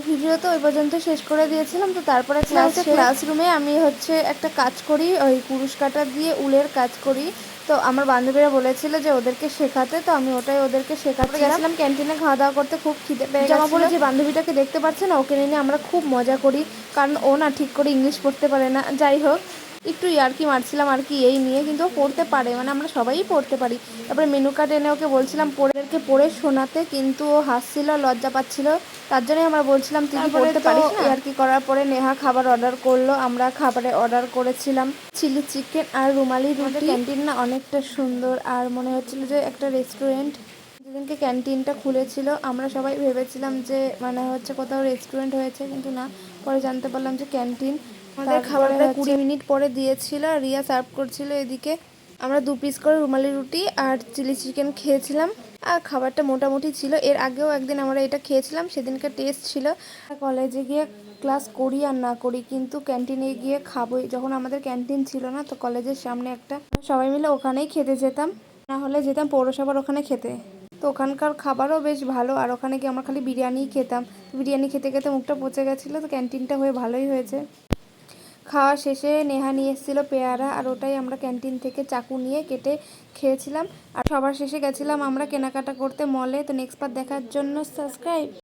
Video তো ওই পর্যন্ত শেষ করে দিয়েছিলাম। তো তারপরে ক্লাসরুমে আমি একটা কাজ করি, ওই কুরুশ কাটা দিয়ে উলের কাজ করি। তো আমার বান্ধবীরা বলেছিল যে ওদেরকে শেখাতে, তো আমি ওটাই ওদেরকে শেখাচ্ছিলাম। ক্যান্টিনে খাওয়া দাওয়া করতে খুব খিদে পেয়ে গেছিল। জামা পরে যে বান্ধবীটাকে দেখতে পাচ্ছেন, ওকে নিয়ে আমরা খুব মজা করি, কারণ ও না ঠিক করে ইংলিশ পড়তে পারে না। যাই হোক, একটু ইয়ার্কি মারছিলাম আর কি এই নিয়ে, কিন্তু ও পড়তে পারে, মানে আমরা সবাই পড়তে পারি। তারপরে মেনু কার্ড এনে ওকে বলছিলাম পড়ে শোনাতে, কিন্তু ও হাসছিল, লজ্জা পাচ্ছিল। তার জন্যই আমরা বলছিলাম তুই কি পড়তে পারিস না। ইয়ার্কি করার পরে নেহা খাবার অর্ডার করলো। আমরা খাবারে অর্ডার করেছিলাম চিলি চিকেন আর রুমালি রুটি। ক্যান্টিন না অনেকটা সুন্দর, আর মনে হচ্ছিল যে একটা রেস্টুরেন্ট। যেদিনকে ক্যান্টিনটা খুলেছিল আমরা সবাই ভেবেছিলাম যে মানে কোথাও রেস্টুরেন্ট হয়েছে, কিন্তু না, পরে জানতে পারলাম যে ক্যান্টিন। আমাদের খাবারটা 20 মিনিট পরে দিয়েছিল, রিয়া সার্ভ করছিল এদিকে। আমরা 2 পিস করে রুমালি রুটি আর চিলি চিকেন খেয়েছিলাম, আর খাবারটা মোটামুটি ছিল। এর আগেও একদিন আমরা এটা খেয়েছিলাম, সেদিনকে টেস্ট ছিল। কলেজে গিয়ে ক্লাস করি আর না করি, কিন্তু ক্যান্টিনে গিয়ে খাবোই। যখন আমাদের ক্যান্টিন ছিল না, তো কলেজের সামনে সবাই মিলে ওখানেই খেতে যেতাম, না হলে যেতাম পৌরসভার ওখানে খেতে। তো ওখানকার খাবারও বেশ ভালো, আর ওখানে গিয়ে আমরা খালি বিরিয়ানিই খেতাম। বিরিয়ানি খেতে খেতে মুখটা পচে গেছিলো, তো ক্যান্টিনটা হয়ে ভালোই হয়েছে। খাওয়া শেষে নেহা নিয়ে এসেছিলো পেয়ারা, আর ওটাই আমরা ক্যান্টিন থেকে চাকু নিয়ে কেটে খেয়েছিলাম। আর সবার শেষে গেছিলাম আমরা কেনাকাটা করতে মলে। তো নেক্সট পার্ট দেখার জন্য সাবস্ক্রাইব।